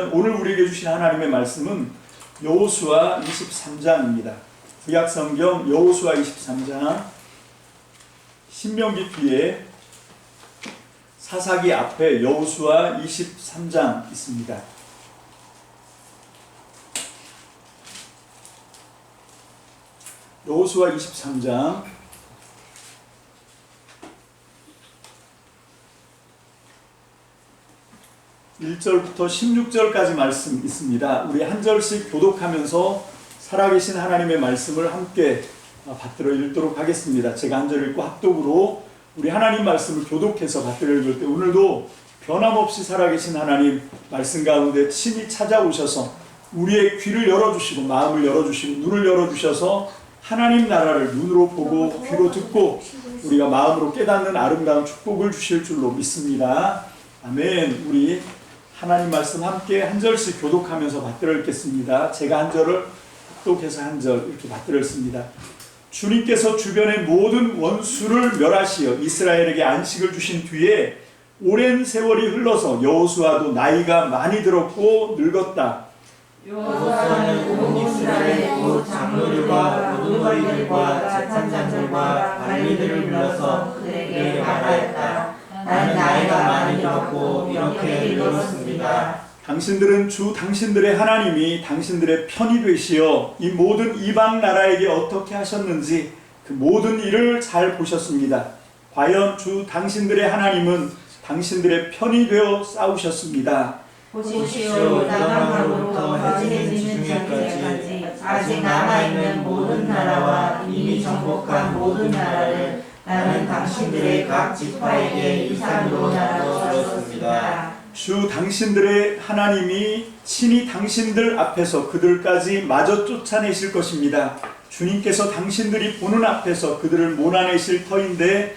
오늘 우리에게 주신 하나님의 말씀은 여호수아 23장입니다. 구약성경 여호수아 23장, 신명기 뒤에 사사기 앞에 여호수아 23장 있습니다. 여호수아 23장 1절부터 16절까지 말씀 있습니다. 우리 한 절씩 교독하면서 살아계신 하나님의 말씀을 함께 받들어 읽도록 하겠습니다. 제가 한 절 읽고 합독으로 우리 하나님 말씀을 교독해서 받들어 읽을 때 오늘도 변함없이 살아계신 하나님 말씀 가운데 친히 찾아오셔서 우리의 귀를 열어주시고 마음을 열어주시고 눈을 열어주셔서 하나님 나라를 눈으로 보고 귀로 듣고 우리가 마음으로 깨닫는 아름다운 축복을 주실 줄로 믿습니다. 아멘. 우리 하나님 말씀 함께 한 절씩 교독하면서 받들어 읽겠습니다. 제가 한 절을 합독해서 한 절 이렇게 받들어 읽습니다. 주님께서 주변의 모든 원수를 멸하시어 이스라엘에게 안식을 주신 뒤에 오랜 세월이 흘러서 여호수아도 나이가 많이 들었고 늙었다. 여호수아는 온 이스라엘의 곧 장로들과 모든 머리들과 재판장들과 관리들을 불러서 그들에게 말하였다. 나는 나이가 많이 들었고 이렇게 늙었습니다. 당신들은 주 당신들의 하나님이 당신들의 편이 되시어 이 모든 이방 나라에게 어떻게 하셨는지 그 모든 일을 잘 보셨습니다. 과연 주 당신들의 하나님은 당신들의 편이 되어 싸우셨습니다. 보십시오. 남한으로부터 해지는 전까지 아직 남아있는 모든 나라와 이미 정복한 모든 나라를 나는 당신들의 각 지파에게 이산으로 나눠 주었습니다. 주 당신들의 하나님이 친히 당신들 앞에서 그들까지 마저 쫓아내실 것입니다. 주님께서 당신들이 보는 앞에서 그들을 몰아내실 터인데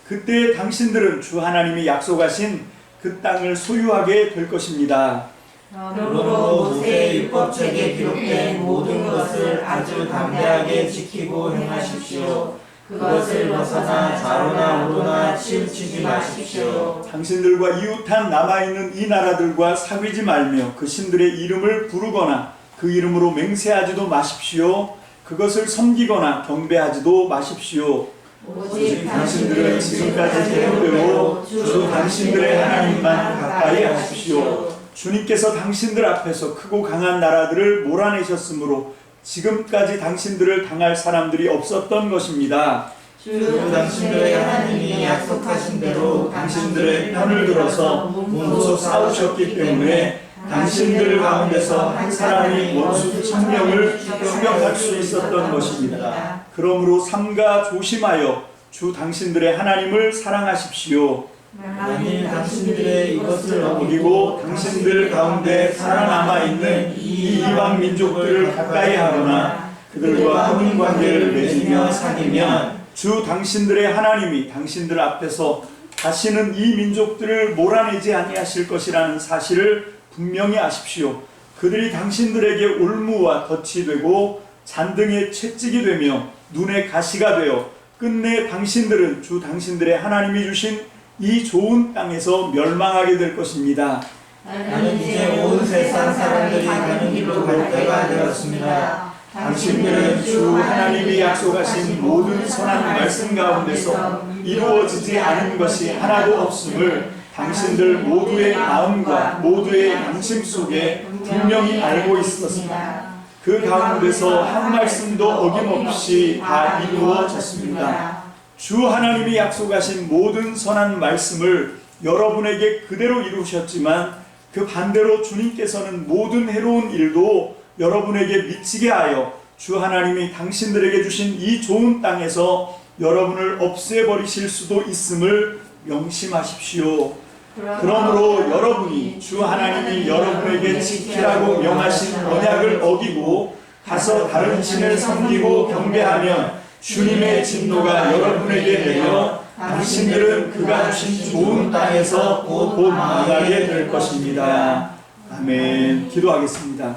그때 당신들은 주 하나님이 약속하신 그 땅을 소유하게 될 것입니다. 그러므로 모세의 율법책에 기록된 모든 것을 아주 담대하게 지키고 행하십시오. 그것을 벗어나 좌로나 우로나 치우치지 마십시오. 당신들과 이웃한 남아있는 이 나라들과 사귀지 말며 그 신들의 이름을 부르거나 그 이름으로 맹세하지도 마십시오. 그것을 섬기거나 경배하지도 마십시오. 오직 당신들은 지금까지 해오되고 주 당신들의 하나님만 가까이 하십시오. 주님께서 당신들 앞에서 크고 강한 나라들을 몰아내셨으므로 지금까지 당신들을 당할 사람들이 없었던 것입니다. 주 당신들의 하나님이 약속하신 대로 당신들의 편을 들어서 문소 싸우셨기 때문에 당신들 가운데서 한 사람이 원수 1000명을 추격할 수 있었던 것입니다. 그러므로 삼가 조심하여 주 당신들의 하나님을 사랑하십시오. 만일 당신들의 이것을 어기고 당신들 가운데 살아남아 있는 이 이방 민족들을 가까이 하거나 그들과 혼인 관계를 맺으며 사귀면 주 당신들의 하나님이 당신들 앞에서 다시는 이 민족들을 몰아내지 아니하실 것이라는 사실을 분명히 아십시오. 그들이 당신들에게 올무와 덫이 되고 잔등의 채찍이 되며 눈의 가시가 되어 끝내 당신들은 주 당신들의 하나님이 주신 이 좋은 땅에서 멸망하게 될 것입니다. 나는 이제 온 세상 사람들이 가는 길로 갈 때가 되었습니다. 당신들은 주 하나님이 약속하신 모든 선한 말씀 가운데서 이루어지지 않은 것이 하나도 없음을 당신들 모두의 마음과 모두의 양심 속에 분명히 알고 있었습니다. 그 가운데서 한 말씀도 어김없이 다 이루어졌습니다. 주 하나님이 약속하신 모든 선한 말씀을 여러분에게 그대로 이루셨지만 그 반대로 주님께서는 모든 해로운 일도 여러분에게 미치게 하여 주 하나님이 당신들에게 주신 이 좋은 땅에서 여러분을 없애버리실 수도 있음을 명심하십시오. 그러므로 여러분이 주 하나님이 여러분에게 지키라고 명하신 언약을 어기고 가서 다른 신을 섬기고 경배하면 주님의 진노가 여러분에게 내려 당신들은 그가 주신 좋은 땅에서 곧 망하게 될 것입니다. 아멘. 기도하겠습니다.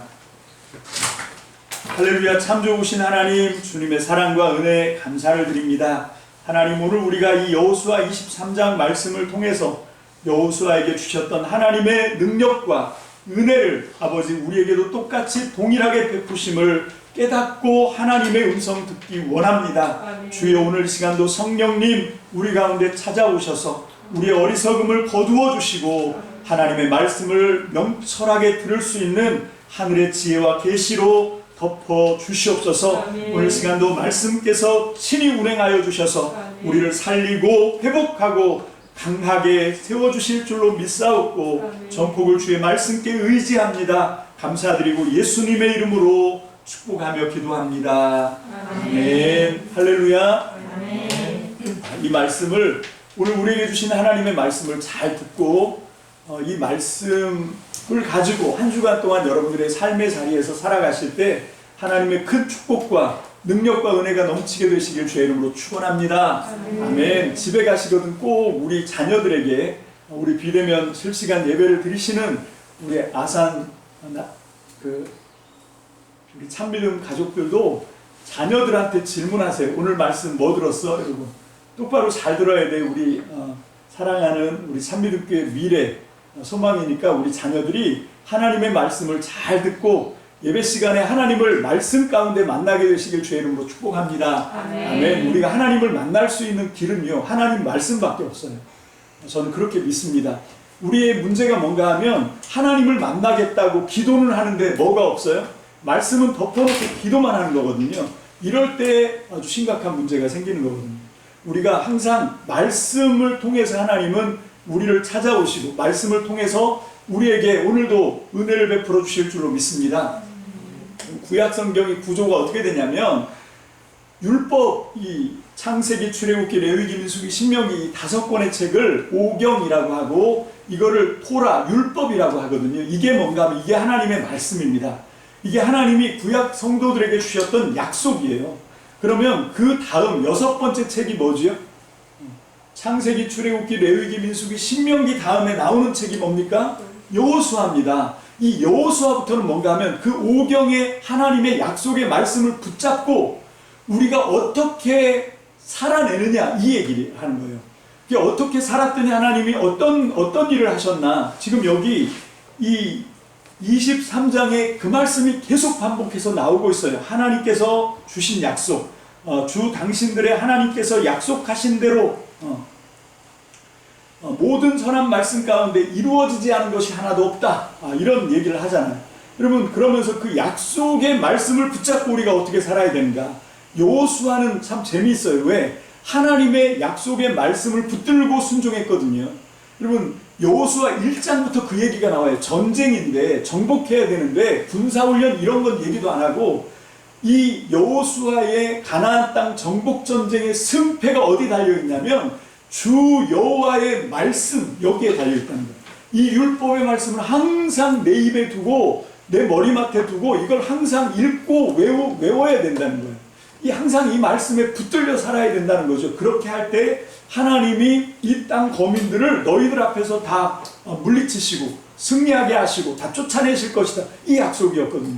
할렐루야. 참 좋으신 하나님, 주님의 사랑과 은혜 감사를 드립니다. 하나님, 오늘 우리가 이 여호수아 23장 말씀을 통해서 여호수아에게 주셨던 하나님의 능력과 은혜를 아버지 우리에게도 똑같이 동일하게 베푸심을 깨닫고 하나님의 음성 듣기 원합니다. 주여 오늘 시간도 성령님 우리 가운데 찾아오셔서 우리의 어리석음을 거두어 주시고 하나님의 말씀을 명철하게 들을 수 있는 하늘의 지혜와 계시로 덮어 주시옵소서. 오늘 시간도 말씀께서 친히 운행하여 주셔서 우리를 살리고 회복하고 강하게 세워주실 줄로 믿사옵고 전폭을 주의 말씀께 의지합니다. 감사드리고 예수님의 이름으로 축복하며 기도합니다. 아멘. 할렐루야. 이 말씀을 오늘 우리에게 주신 하나님의 말씀을 잘 듣고 이 말씀을 가지고 한 주간 동안 여러분들의 삶의 자리에서 살아가실 때 하나님의 큰 축복과 능력과 은혜가 넘치게 되시길 주의 이름으로 축원합니다. 아멘. 집에 가시거든 꼭 우리 자녀들에게 우리 비대면 실시간 예배를 드리시는 우리 아산 우리 참믿음 가족들도 자녀들한테 질문하세요. 오늘 말씀 뭐 들었어? 여러분 똑바로 잘 들어야 돼. 우리 사랑하는 우리 참믿음교회 미래 소망이니까 우리 자녀들이 하나님의 말씀을 잘 듣고 예배 시간에 하나님을 말씀 가운데 만나게 되시길 주의 이름으로 축복합니다. 아멘. 우리가 하나님을 만날 수 있는 길은요 하나님 말씀밖에 없어요. 저는 그렇게 믿습니다. 우리의 문제가 뭔가 하면 하나님을 만나겠다고 기도는 하는데 뭐가 없어요? 말씀은 덮어놓고 기도만 하는 거거든요. 이럴 때 아주 심각한 문제가 생기는 거거든요. 우리가 항상 말씀을 통해서 하나님은 우리를 찾아오시고 말씀을 통해서 우리에게 오늘도 은혜를 베풀어 주실 줄로 믿습니다. 구약 성경의 구조가 어떻게 되냐면 율법, 이 창세기, 출애굽기, 레위기, 민수기, 신명기 이 5권의 책을 오경이라고 하고 이거를 토라, 율법이라고 하거든요. 이게 뭔가 하면 이게 하나님의 말씀입니다. 이게 하나님이 구약 성도들에게 주셨던 약속이에요. 그러면 그 다음 6번째 책이 뭐지요? 창세기, 출애굽기, 레위기, 민수기, 신명기 다음에 나오는 책이 뭡니까? 여호수아입니다. 이 여호수아부터는 뭔가 하면 그 오경의 하나님의 약속의 말씀을 붙잡고 우리가 어떻게 살아내느냐 이 얘기를 하는 거예요. 이게 어떻게 살았더니 하나님이 어떤 일을 하셨나. 지금 여기 이 23장에 그 말씀이 계속 반복해서 나오고 있어요. 하나님께서 주신 약속, 주 당신들의 하나님께서 약속하신 대로 모든 선한 말씀 가운데 이루어지지 않은 것이 하나도 없다. 이런 얘기를 하잖아요. 여러분 그러면서 그 약속의 말씀을 붙잡고 우리가 어떻게 살아야 되는가. 여호수아는 참 재미있어요. 왜? 하나님의 약속의 말씀을 붙들고 순종했거든요. 여러분 여호수아 1장부터 그 얘기가 나와요. 전쟁인데 정복해야 되는데 군사훈련 이런 건 얘기도 안 하고 이 여호수아의 가나안 땅 정복 전쟁의 승패가 어디 달려있냐면 주 여호와의 말씀 여기에 달려있다는 거예요. 이 율법의 말씀을 항상 내 입에 두고 내 머리맡에 두고 이걸 항상 읽고 외워야 된다는 거예요. 항상 이 말씀에 붙들려 살아야 된다는 거죠. 그렇게 할 때 하나님이 이 땅 거민들을 너희들 앞에서 다 물리치시고 승리하게 하시고 다 쫓아내실 것이다. 이 약속이었거든요.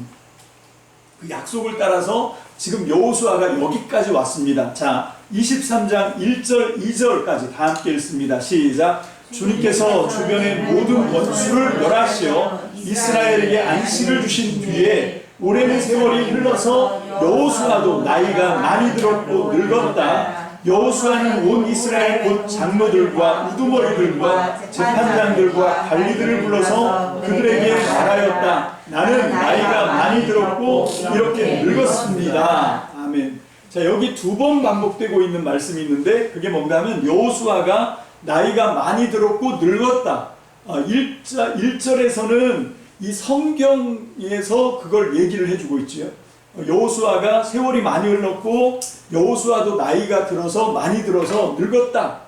그 약속을 따라서 지금 여호수아가 여기까지 왔습니다. 자, 23장 1절 2절까지 다 함께 읽습니다. 시작. 주님께서 주변의 모든 원수를 멸하시어 이스라엘에게 안식을 주신 뒤에 오랜 세월이 흘러서 여호수아도 나이가 많이 들었고 늙었다. 여호수아는 온 이스라엘 곧 장로들과 우두머리들과 재판장들과 관리들을 불러서 그들에게 말하였다. 나는 나이가 많이 들었고 이렇게 늙었습니다. 아멘. 자, 여기 2번 반복되고 있는 말씀이 있는데 그게 뭔가 하면 여호수아가 나이가 많이 들었고 늙었다. 1절에서는 이 성경에서 그걸 얘기를 해주고 있지요. 여호수아가 세월이 많이 흘렀고 여호수아도 나이가 들어서 많이 들어서 늙었다.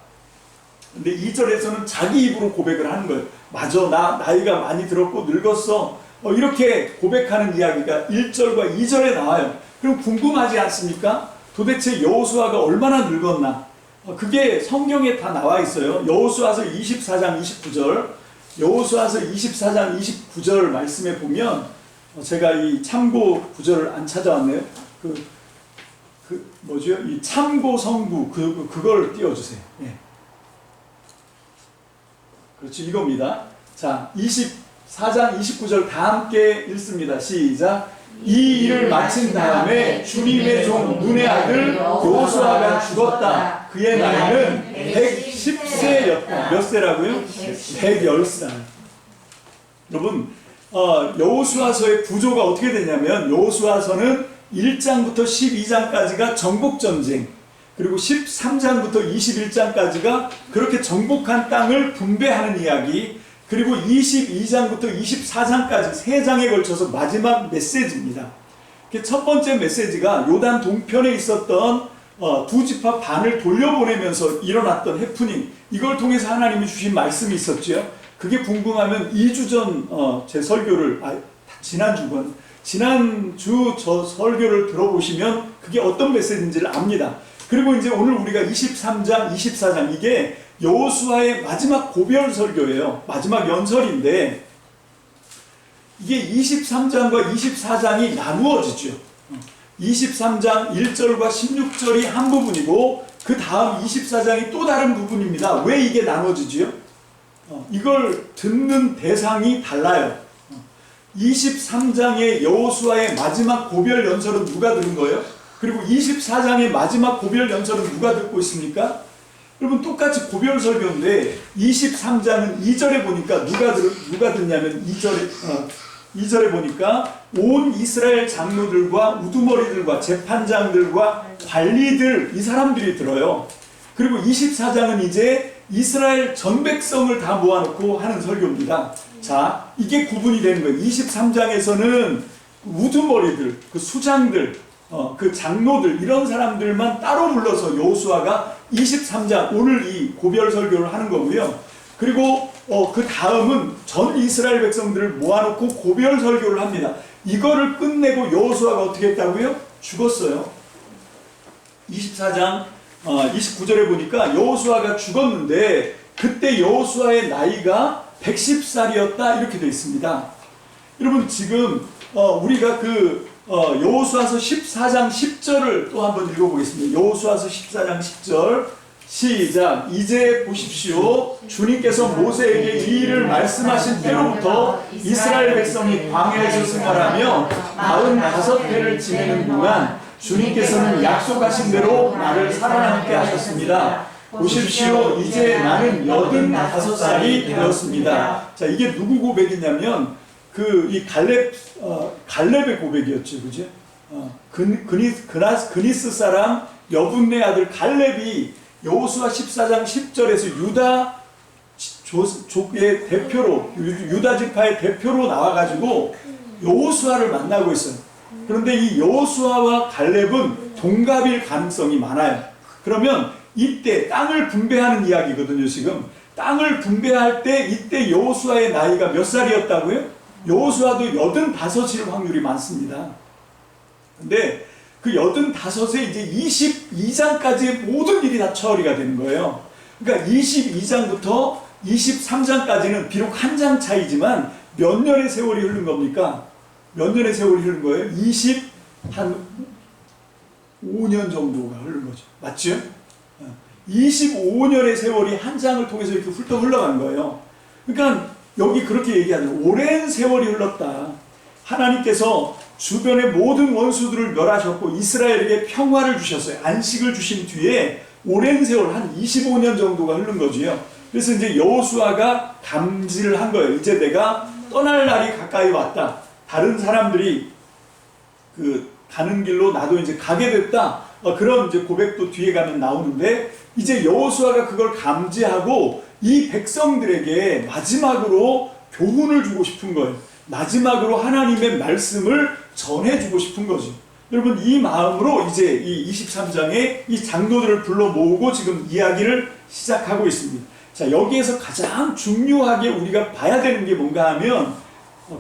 근데 2절에서는 자기 입으로 고백을 하는 거예요. 맞아, 나 나이가 많이 들었고 늙었어. 이렇게 고백하는 이야기가 1절과 2절에 나와요. 그럼 궁금하지 않습니까? 도대체 여호수아가 얼마나 늙었나? 그게 성경에 다 나와 있어요. 여호수아서 24장 29절, 여호수아서 24장 29절 말씀에 보면 제가 이 참고 구절을 안 찾아왔네요. 뭐죠? 이 참고 성구 그걸 띄워주세요. 네. 그렇죠, 이겁니다. 자, 4장 29절 다 함께 읽습니다. 시작. 이 일을 마친 다음에 주님의 종 눈의 아들 여호수아가 죽었다. 그의 나이는 110세였다. 몇 세라고요? 110살. 여러분, 여호수아서의 구조가 어떻게 되냐면, 여호수아서는 1장부터 12장까지가 정복전쟁, 그리고 13장부터 21장까지가 그렇게 정복한 땅을 분배하는 이야기, 그리고 22장부터 24장까지 3장에 걸쳐서 마지막 메시지입니다. 첫 번째 메시지가 요단 동편에 있었던 두 지파 반을 돌려보내면서 일어났던 해프닝, 이걸 통해서 하나님이 주신 말씀이 있었죠. 그게 궁금하면 2주 전 제 설교를, 지난주 저 설교를 들어보시면 그게 어떤 메시지인지를 압니다. 그리고 이제 오늘 우리가 23장, 24장, 이게 여호수아의 마지막 고별 설교예요. 마지막 연설인데, 이게 23장과 24장이 나누어지죠. 23장 1절과 16절이 한 부분이고, 그 다음 24장이 또 다른 부분입니다. 왜 이게 나눠지죠? 이걸 듣는 대상이 달라요. 23장의 여호수아의 마지막 고별 연설은 누가 들은 거예요? 그리고 24장의 마지막 고별 연설은 누가 듣고 있습니까? 여러분, 똑같이 고별 설교인데 23장은 2절에 보니까 누가 듣냐면 2절에 보니까 온 이스라엘 장로들과 우두머리들과 재판장들과 관리들, 이 사람들이 들어요. 그리고 24장은 이제 이스라엘 전 백성을 다 모아놓고 하는 설교입니다. 자, 이게 구분이 되는 거예요. 23장에서는 우두머리들, 그 수장들, 그 장로들, 이런 사람들만 따로 불러서 여호수아가 23장, 오늘 이 고별 설교를 하는 거고요. 그리고 그 다음은 전 이스라엘 백성들을 모아놓고 고별 설교를 합니다. 이거를 끝내고 여호수아가 어떻게 했다고요? 죽었어요. 24장 29절에 보니까 여호수아가 죽었는데, 그때 여호수아의 나이가 110살이었다 이렇게 되어 있습니다. 여러분, 지금 우리가 여호수아서 14장 10절을 또 한번 읽어보겠습니다. 여호수아서 14장 10절 시작. 이제 보십시오. 주님께서 모세에게 이 일을 말씀하신 때로부터 이스라엘 백성이 광야에서 생활하며 45해를 지내는 동안 주님께서는 약속하신 대로 나를 살아남게 하셨습니다. 보십시오. 이제 나는 85살이 되었습니다. 자, 이게 누구 고백이냐면 이 갈렙의 고백이었죠. 그죠? 그니스 사람 여분네 아들 갈렙이 여호수아 14장 10절에서 유다 족의 대표로, 유다 지파의 대표로 나와가지고 여호수아를 만나고 있어요. 그런데 이 여호수아와 갈렙은 동갑일 가능성이 많아요. 그러면 이때 땅을 분배하는 이야기거든요. 지금 땅을 분배할 때 이때 여호수아의 나이가 몇 살이었다고요? 여호수아도 85일 확률이 많습니다. 근데 그 85세 이제 22장까지의 모든 일이 다 처리가 되는 거예요. 그러니까 22장부터 23장까지는 비록 한 장 차이지만 몇 년의 세월이 흐른 겁니까? 몇 년의 세월이 흐른 거예요? 25년 정도가 흐른 거죠. 맞죠? 25년의 세월이 한 장을 통해서 이렇게 훌떡 흘러간 거예요. 그러니까 여기 그렇게 얘기하죠. 오랜 세월이 흘렀다. 하나님께서 주변의 모든 원수들을 멸하셨고 이스라엘에게 평화를 주셨어요. 안식을 주신 뒤에 오랜 세월, 한 25년 정도가 흐른 거지요. 그래서 이제 여호수아가 감지를 한 거예요. 이제 내가 떠날 날이 가까이 왔다. 다른 사람들이 가는 길로 나도 이제 가게 됐다. 그런 이제 고백도 뒤에 가면 나오는데, 이제 여호수아가 그걸 감지하고 이 백성들에게 마지막으로 교훈을 주고 싶은 거예요. 마지막으로 하나님의 말씀을 전해주고 싶은 거죠. 여러분, 이 마음으로 이제 이 23장에 이 장로들을 불러 모으고 지금 이야기를 시작하고 있습니다. 자, 여기에서 가장 중요하게 우리가 봐야 되는 게 뭔가 하면,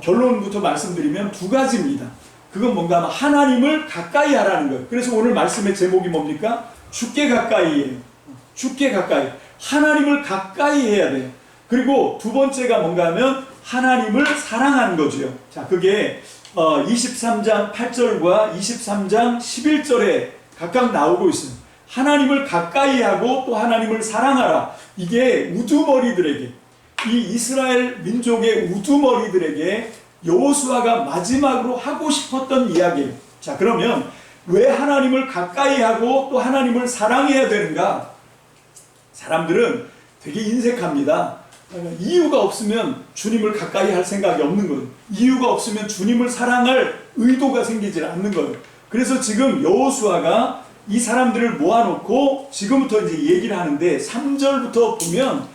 결론부터 말씀드리면 두 가지입니다. 그건 뭔가 하면 하나님을 가까이 하라는 거예요. 그래서 오늘 말씀의 제목이 뭡니까? 주께 가까이예요. 주께 가까이. 하나님을 가까이 해야 돼요. 그리고 두 번째가 뭔가 하면 하나님을 사랑하는 거죠. 자, 그게 23장 8절과 23장 11절에 각각 나오고 있어요. 하나님을 가까이 하고 또 하나님을 사랑하라. 이게 우두머리들에게, 이 이스라엘 민족의 우두머리들에게 여호수아가 마지막으로 하고 싶었던 이야기예요. 자, 그러면 왜 하나님을 가까이 하고 또 하나님을 사랑해야 되는가? 사람들은 되게 인색합니다. 이유가 없으면 주님을 가까이 할 생각이 없는 거예요. 이유가 없으면 주님을 사랑할 의도가 생기지 않는 거예요. 그래서 지금 여호수아가 이 사람들을 모아놓고 지금부터 이제 얘기를 하는데 3절부터 보면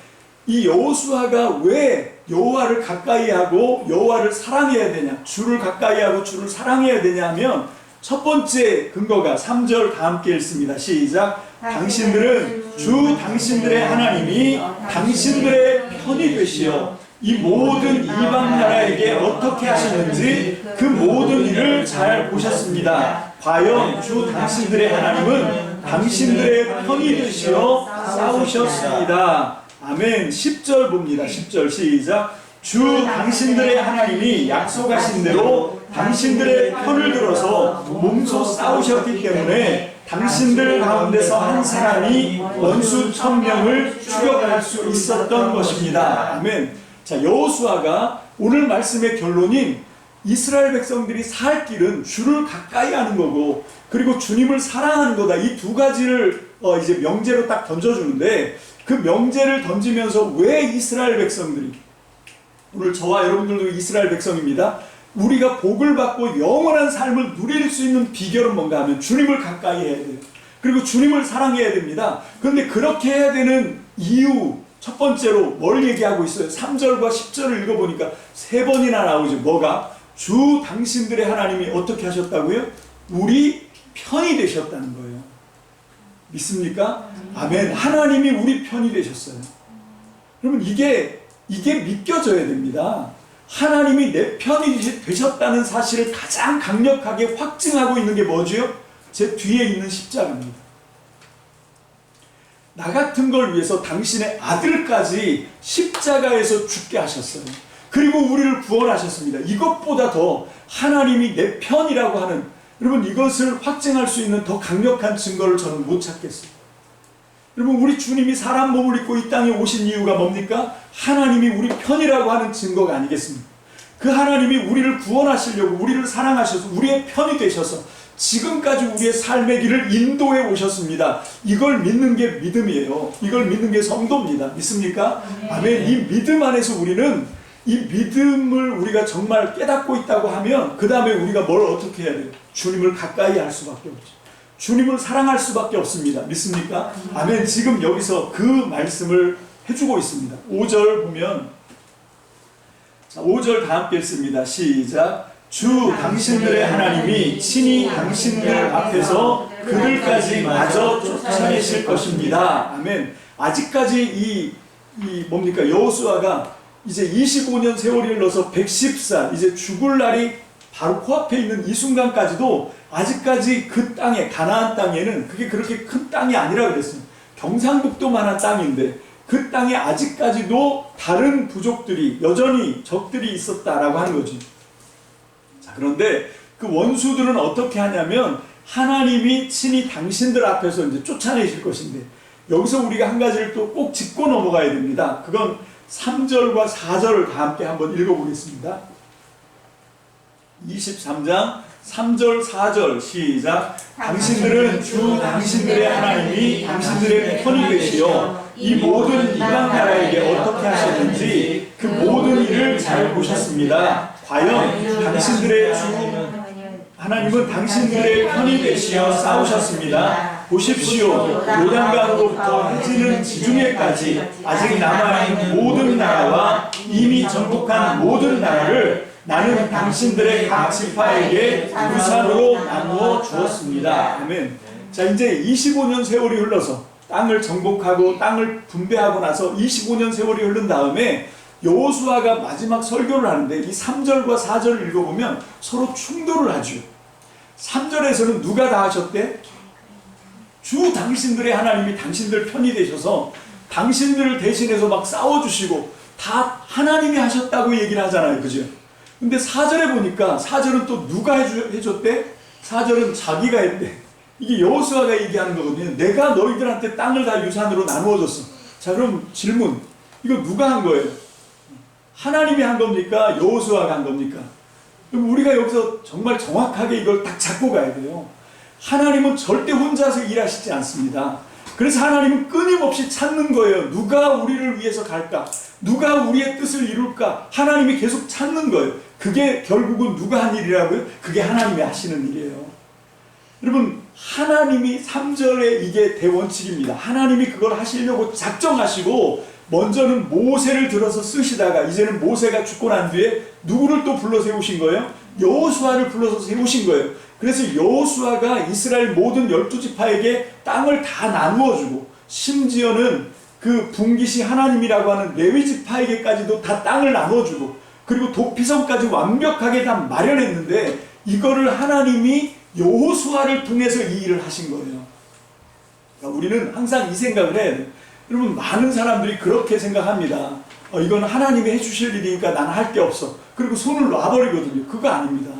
이 여호수아가 왜 여호와를 가까이 하고 여호와를 사랑해야 되냐, 주를 가까이 하고 주를 사랑해야 되냐 하면 첫 번째 근거가 3절 다 함께 읽습니다. 시작. 당신들은 주 당신들의 하나님이 당신들의 편이 되시어 이 모든 이방 나라에게 어떻게 하셨는지 그 모든 일을 잘 보셨습니다. 과연 주 당신들의 하나님은 당신들의 편이 되시어 싸우셨습니다. 아멘. 10절 봅니다. 10절 시작. 주 당신들의 하나님이 약속하신 대로 당신들의 편을 들어서 몸소 싸우셨기 때문에 당신들 가운데서 한 사람이 원수 1000명을 추격할 수 있었던 것입니다. 아멘. 자, 여호수아가 오늘 말씀의 결론인 이스라엘 백성들이 살 길은 주를 가까이 하는 거고 그리고 주님을 사랑하는 거다. 이 두 가지를 이제 명제로 딱 던져주는데 그 명제를 던지면서 왜 이스라엘 백성들이, 오늘 저와 여러분들도 이스라엘 백성입니다. 우리가 복을 받고 영원한 삶을 누릴 수 있는 비결은 뭔가 하면 주님을 가까이 해야 돼요. 그리고 주님을 사랑해야 됩니다. 그런데 그렇게 해야 되는 이유 첫 번째로 뭘 얘기하고 있어요? 3절과 10절을 읽어보니까 3번이나 나오죠. 뭐가? 주 당신들의 하나님이 어떻게 하셨다고요? 우리 편이 되셨다는 거예요. 믿습니까? 아멘. 하나님이 우리 편이 되셨어요. 여러분 이게 믿겨져야 됩니다. 하나님이 내 편이 되셨다는 사실을 가장 강력하게 확증하고 있는 게 뭐죠? 제 뒤에 있는 십자가입니다. 나 같은 걸 위해서 당신의 아들까지 십자가에서 죽게 하셨어요. 그리고 우리를 구원하셨습니다. 이것보다 더 하나님이 내 편이라고 하는, 여러분 이것을 확증할 수 있는 더 강력한 증거를 저는 못 찾겠어요. 여러분 우리 주님이 사람 몸을 입고 이 땅에 오신 이유가 뭡니까? 하나님이 우리 편이라고 하는 증거가 아니겠습니까? 그 하나님이 우리를 구원하시려고 우리를 사랑하셔서 우리의 편이 되셔서 지금까지 우리의 삶의 길을 인도해 오셨습니다. 이걸 믿는 게 믿음이에요. 이걸 믿는 게 성도입니다. 믿습니까? 아멘. 이 믿음 안에서 우리는 이 믿음을 우리가 정말 깨닫고 있다고 하면 그 다음에 우리가 뭘 어떻게 해야 돼요? 주님을 가까이 할 수밖에 없죠. 주님을 사랑할 수밖에 없습니다. 믿습니까? 아멘. 지금 여기서 그 말씀을 해주고 있습니다. 5절 보면, 자, 5절 다 함께 읽습니다. 시작. 주 당신들의 하나님이 친히 당신들 앞에서 그들까지 마저 쫓아내실 것입니다. 아멘. 아직까지 뭡니까? 여호수아가 이제 25년 세월이 흘러서 110살, 이제 죽을 날이 바로 코앞에 있는 이 순간까지도 아직까지 그 땅에, 가나안 땅에는 그게 그렇게 큰 땅이 아니라 그랬어요. 경상북도만한 땅인데 그 땅에 아직까지도 다른 부족들이, 여전히 적들이 있었다라고 하는 거지. 자, 그런데 그 원수들은 어떻게 하냐면 하나님이 친히 당신들 앞에서 이제 쫓아내실 것인데, 여기서 우리가 한 가지를 또 꼭 짚고 넘어가야 됩니다. 그건 3절과 4절을 다 함께 한번 읽어보겠습니다. 23장 3절 4절 시작. 당신들은 주 당신들의 하나님이 당신들의 편이 되시어 이 모든 이방 나라에게 어떻게 하셨는지 그 모든 일을 잘 보셨습니다. 과연 당신들의 주 하나님은 당신들의 편이 되시어 싸우셨습니다. 보십시오. 요단강으로부터 해지는 지중해까지 아직 남아있는 모든 나라와 이미 정복한 모든 나라를 나는 당신들의 각 지파에게 유산으로 나누어 주었습니다. 아멘. 자, 이제 25년 세월이 흘러서 땅을 정복하고 땅을 분배하고 나서 25년 세월이 흐른 다음에 여호수아가 마지막 설교를 하는데 이 3절과 4절을 읽어보면 서로 충돌을 하죠. 3절에서는 누가 다 하셨대? 주 당신들의 하나님이 당신들 편이 되셔서 당신들을 대신해서 막 싸워주시고 다 하나님이 하셨다고 얘기를 하잖아요. 그죠? 근데 4절에 보니까 4절은 또 누가 해줬대? 4절은 자기가 했대. 이게 여호수아가 얘기하는 거거든요. 내가 너희들한테 땅을 다 유산으로 나누어 줬어. 자, 그럼 질문. 이거 누가 한 거예요? 하나님이 한 겁니까? 여호수아가 한 겁니까? 우리가 여기서 정말 정확하게 이걸 딱 잡고 가야 돼요. 하나님은 절대 혼자서 일하시지 않습니다. 그래서 하나님은 끊임없이 찾는 거예요. 누가 우리를 위해서 갈까? 누가 우리의 뜻을 이룰까? 하나님이 계속 찾는 거예요. 그게 결국은 누가 한 일이라고요? 그게 하나님이 하시는 일이에요. 여러분, 하나님이 3절에 이게 대원칙입니다. 하나님이 그걸 하시려고 작정하시고 먼저는 모세를 들어서 쓰시다가 이제는 모세가 죽고 난 뒤에 누구를 또 불러 세우신 거예요? 여호수아를 불러서 세우신 거예요. 그래서 여호수아가 이스라엘 모든 12지파에게 땅을 다 나누어 주고 심지어는 그 분기시 하나님이라고 하는 레위지파에게까지도 다 땅을 나누어 주고 그리고 도피성까지 완벽하게 다 마련했는데 이거를 하나님이 여호수아를 통해서 이 일을 하신 거예요. 그러니까 우리는 항상 이 생각을 해야 돼요. 여러분, 많은 사람들이 그렇게 생각합니다. 이건 하나님이 해주실 일이니까 나는 할 게 없어. 그리고 손을 놔버리거든요. 그거 아닙니다.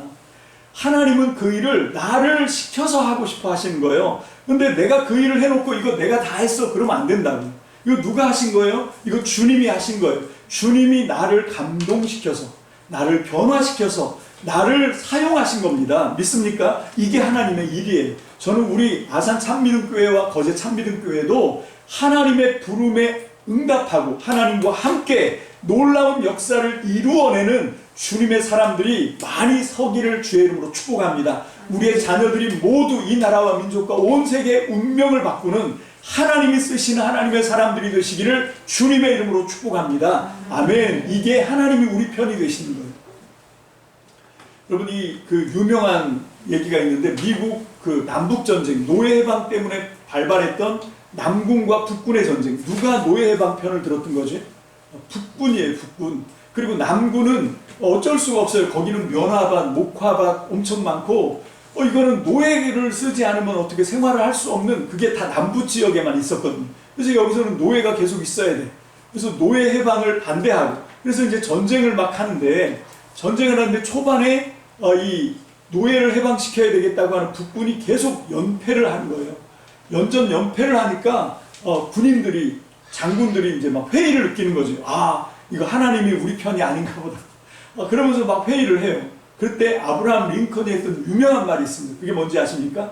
하나님은 그 일을 나를 시켜서 하고 싶어 하시는 거예요. 근데 내가 그 일을 해놓고 이거 내가 다 했어. 그러면 안 된다고요. 이거 누가 하신 거예요? 이거 주님이 하신 거예요. 주님이 나를 감동시켜서 나를 변화시켜서 나를 사용하신 겁니다. 믿습니까? 이게 하나님의 일이에요. 저는 우리 아산 참믿음교회와 거제 참믿음교회도 하나님의 부름에 응답하고 하나님과 함께 놀라운 역사를 이루어내는 주님의 사람들이 많이 서기를 주의 이름으로 축복합니다. 우리의 자녀들이 모두 이 나라와 민족과 온 세계의 운명을 바꾸는 하나님이 쓰시는 하나님의 사람들이 되시기를 주님의 이름으로 축복합니다. 아멘. 이게 하나님이 우리 편이 되시는 거예요. 여러분, 그 유명한 얘기가 있는데 미국 그 남북전쟁 노예 해방 때문에 발발했던 남군과 북군의 전쟁, 누가 노예 해방 편을 들었던 거지? 북군이에요. 북군. 그리고 남군은 어쩔 수가 없어요. 거기는 면화밭, 목화밭 엄청 많고 이거는 노예를 쓰지 않으면 어떻게 생활을 할 수 없는, 그게 다 남부 지역에만 있었거든요. 그래서 여기서는 노예가 계속 있어야 돼. 그래서 노예 해방을 반대하고, 그래서 이제 전쟁을 막 하는데, 전쟁을 하는데 초반에 이 노예를 해방시켜야 되겠다고 하는 북군이 계속 연패를 하는 거예요. 연전 연패를 하니까 군인들이, 장군들이 이제 막 회의를 느끼는 거죠. 아, 이거 하나님이 우리 편이 아닌가 보다. 그러면서 막 회의를 해요. 그때 아브라함 링컨이 했던 유명한 말이 있습니다. 그게 뭔지 아십니까?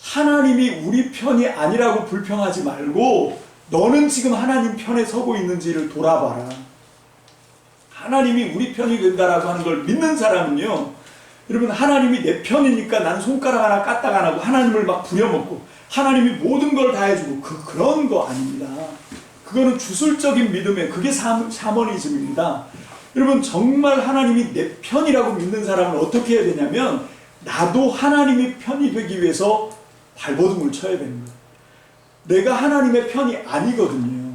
하나님이 우리 편이 아니라고 불평하지 말고 너는 지금 하나님 편에 서고 있는지를 돌아봐라. 하나님이 우리 편이 된다라고 하는 걸 믿는 사람은요, 여러분, 하나님이 내 편이니까 나는 손가락 하나 까딱 안 하고 하나님을 막 부려먹고 하나님이 모든 걸 다 해주고 그런 거 아닙니다. 그거는 주술적인 믿음에, 그게 샤머니즘입니다. 여러분, 정말 하나님이 내 편이라고 믿는 사람은 어떻게 해야 되냐면 나도 하나님이 편이 되기 위해서 발버둥을 쳐야 되는 거예요. 내가 하나님의 편이 아니거든요.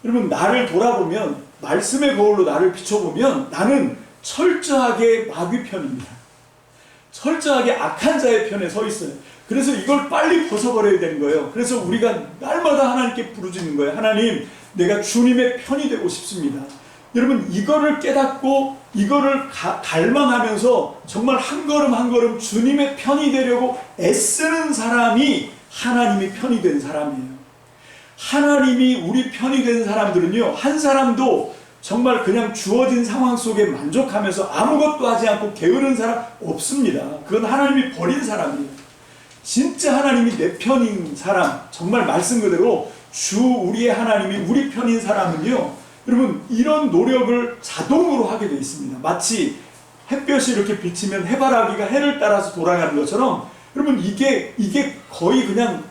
여러분, 나를 돌아보면, 말씀의 거울로 나를 비춰보면 나는 철저하게 마귀 편입니다. 철저하게 악한 자의 편에 서 있어요. 그래서 이걸 빨리 벗어버려야 되는 거예요. 그래서 우리가 날마다 하나님께 부르짖는 거예요. 하나님, 내가 주님의 편이 되고 싶습니다. 여러분, 이거를 깨닫고 이거를 갈망하면서 정말 한 걸음 한 걸음 주님의 편이 되려고 애쓰는 사람이 하나님의 편이 된 사람이에요. 하나님이 우리 편이 된 사람들은요, 한 사람도 정말 그냥 주어진 상황 속에 만족하면서 아무것도 하지 않고 게으른 사람 없습니다. 그건 하나님이 버린 사람이에요. 진짜 하나님이 내 편인 사람, 정말 말씀 그대로 우리의 하나님이 우리 편인 사람은요, 여러분, 이런 노력을 자동으로 하게 되어 있습니다. 마치 햇볕이 이렇게 비치면 해바라기가 해를 따라서 돌아가는 것처럼, 여러분, 이게 거의 그냥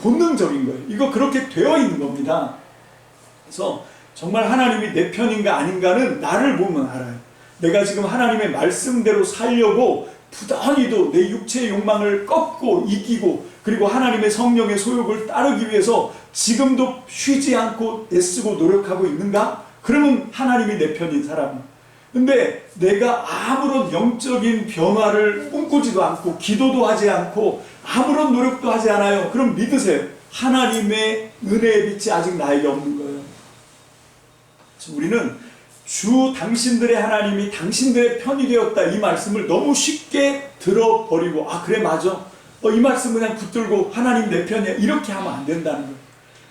본능적인 거예요. 이거 그렇게 되어 있는 겁니다. 그래서 정말 하나님이 내 편인가 아닌가는 나를 보면 알아요. 내가 지금 하나님의 말씀대로 살려고 부단히도 내 육체의 욕망을 꺾고 이기고, 그리고 하나님의 성령의 소욕을 따르기 위해서 지금도 쉬지 않고 애쓰고 노력하고 있는가? 그러면 하나님이 내 편인 사람이에요. 근데 내가 아무런 영적인 변화를 꿈꾸지도 않고 기도도 하지 않고 아무런 노력도 하지 않아요. 그럼 믿으세요. 하나님의 은혜의 빛이 아직 나에게 없는 거예요. 우리는 주 당신들의 하나님이 당신들의 편이 되었다, 이 말씀을 너무 쉽게 들어버리고, 아 그래 맞아, 이 말씀 그냥 붙들고 하나님 내 편이야, 이렇게 하면 안 된다는 거예요.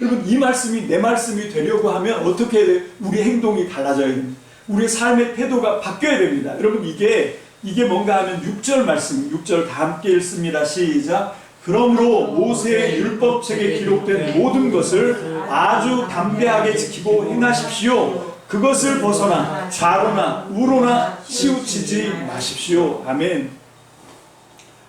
여러분, 이 말씀이 내 말씀이 되려고 하면 어떻게 해야 돼요? 우리 행동이 달라져야 됩니다. 우리의 삶의 태도가 바뀌어야 됩니다. 여러분 이게 뭔가 하면 6절 말씀, 6절 다 함께 읽습니다. 시작. 그러므로 모세의 율법책에 기록된 모든 것을 아주 담대하게 지키고 행하십시오. 그것을 벗어나 좌로나 우로나 치우치지 마십시오. 아멘.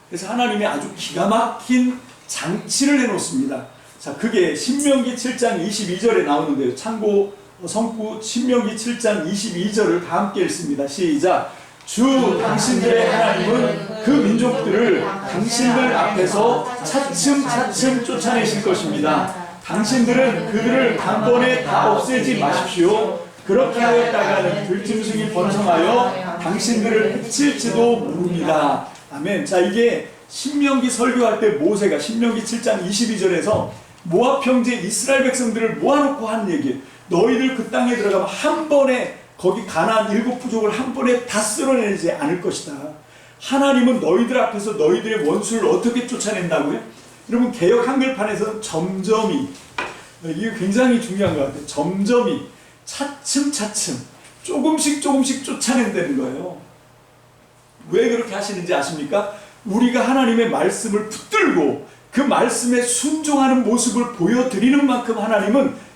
그래서 하나님이 아주 기가 막힌 장치를 해놓습니다. 자, 그게 신명기 7장 22절에 나오는데요. 참고 성구 신명기 7장 22절을 다 함께 읽습니다. 시작. 주 당신들의 하나님은 그 민족들을 당신들 앞에서 차츰차츰 쫓아내실 것입니다. 당신들은 그들을 단번에 다 없애지 마십시오. 그렇게 하였다가는 들짐승이 번성하여 당신들을 해칠지도 모릅니다. 아멘. 자, 이게 신명기 설교할 때 모세가 신명기 7장 22절에서 모압 형제 이스라엘 백성들을 모아놓고 한 얘기예요. 너희들 그 땅에 들어가면 한 번에 거기 가나안 7부족을 한 번에 다 쓸어내지 않을 것이다. 하나님은 너희들 앞에서 너희들의 원수를 어떻게 쫓아낸다고요? 여러분 개역 한글판에서 점점이, 이게 굉장히 중요한 것 같아요. 점점이 차츰차츰 조금씩 쫓아낸다는 거예요. 왜 그렇게 하시는지 아십니까? 우리가 하나님의 말씀을 붙들고 그 말씀에 순종하는 모습을 보여드리는 만큼 하나님은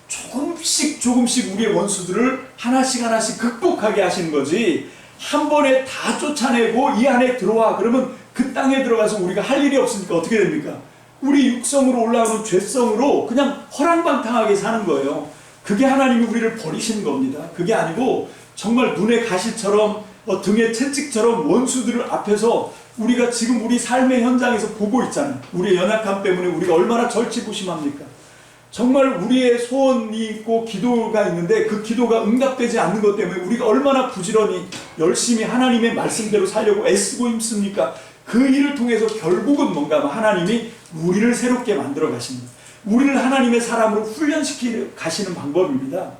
조금씩 우리의 원수들을 하나씩 극복하게 하시는 거지, 한 번에 다 쫓아내고 이 안에 들어와 그러면 그 땅에 들어가서 우리가 할 일이 없으니까 어떻게 됩니까? 우리 육성으로 올라오는 죄성으로 그냥 허랑방탕하게 사는 거예요. 그게 하나님이 우리를 버리시는 겁니다. 그게 아니고 정말 눈에 가시처럼 등에 채찍처럼 원수들을 앞에서 우리가 지금 우리 삶의 현장에서 보고 있잖아요. 우리의 연약함 때문에 우리가 얼마나 절치부심합니까? 정말 우리의 소원이 있고 기도가 있는데 그 기도가 응답되지 않는 것 때문에 우리가 얼마나 부지런히 열심히 하나님의 말씀대로 살려고 애쓰고 힘씁니까? 그 일을 통해서 결국은 뭔가 하나님이 우리를 새롭게 만들어 가십니다. 우리를 하나님의 사람으로 훈련시키려 가시는 방법입니다.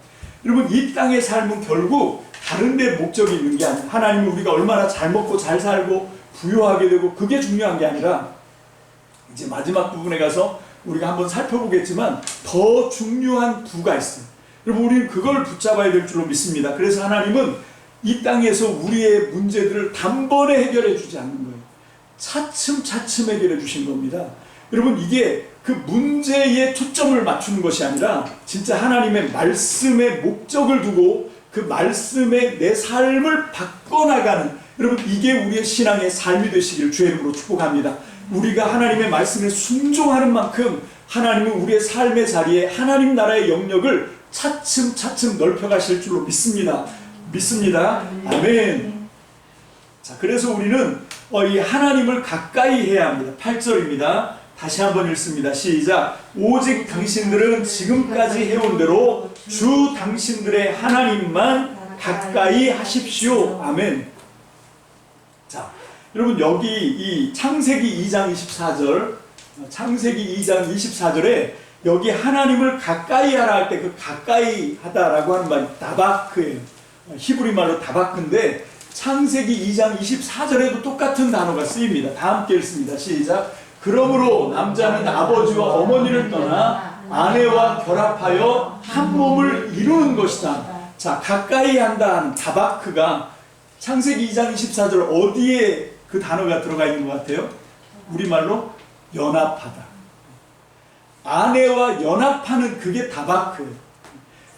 여러분 이 땅의 삶은 결국 다른 데 목적이 있는 게 아니라 하나님은 우리가 얼마나 잘 먹고 잘 살고 부유하게 되고 그게 중요한 게 아니라 이제 마지막 부분에 가서 우리가 한번 살펴보겠지만 더 중요한 부가 있어요. 여러분 우리는 그걸 붙잡아야 될 줄로 믿습니다. 그래서 하나님은 이 땅에서 우리의 문제들을 단번에 해결해 주지 않는 거예요. 차츰차츰 해결해 주신 겁니다. 여러분 이게 그 문제에 초점을 맞추는 것이 아니라 진짜 하나님의 말씀에 목적을 두고 그 말씀에 내 삶을 바꿔나가는, 여러분 이게 우리의 신앙의 삶이 되시길 주의 이름으로 축복합니다. 우리가 하나님의 말씀에 순종하는 만큼 하나님은 우리의 삶의 자리에 하나님 나라의 영역을 차츰차츰 넓혀가실 줄로 믿습니다. 아멘. 자, 그래서 우리는 이 하나님을 가까이 해야 합니다. 8절입니다. 다시 한번 읽습니다. 시작. 오직 당신들은 지금까지 해온 대로 주 당신들의 하나님만 가까이 하십시오. 아멘. 자, 여러분 여기 이 창세기 2장 24절, 창세기 2장 24절에 여기 하나님을 가까이 하라 할 때 그 가까이 하다라고 하는 말이 다바크예요. 히브리 말로 다바크인데 창세기 2장 24절에도 똑같은 단어가 쓰입니다. 다 함께 읽습니다. 시작. 그러므로 남자는 아버지와 어머니를 떠나 아내와 결합하여 한 몸을 이루는 것이다. 자, 가까이 한다는 다바크가 창세기 2장 24절 어디에 그 단어가 들어가 있는 것 같아요? 우리말로 연합하다. 아내와 연합하는 그게 다바크예요.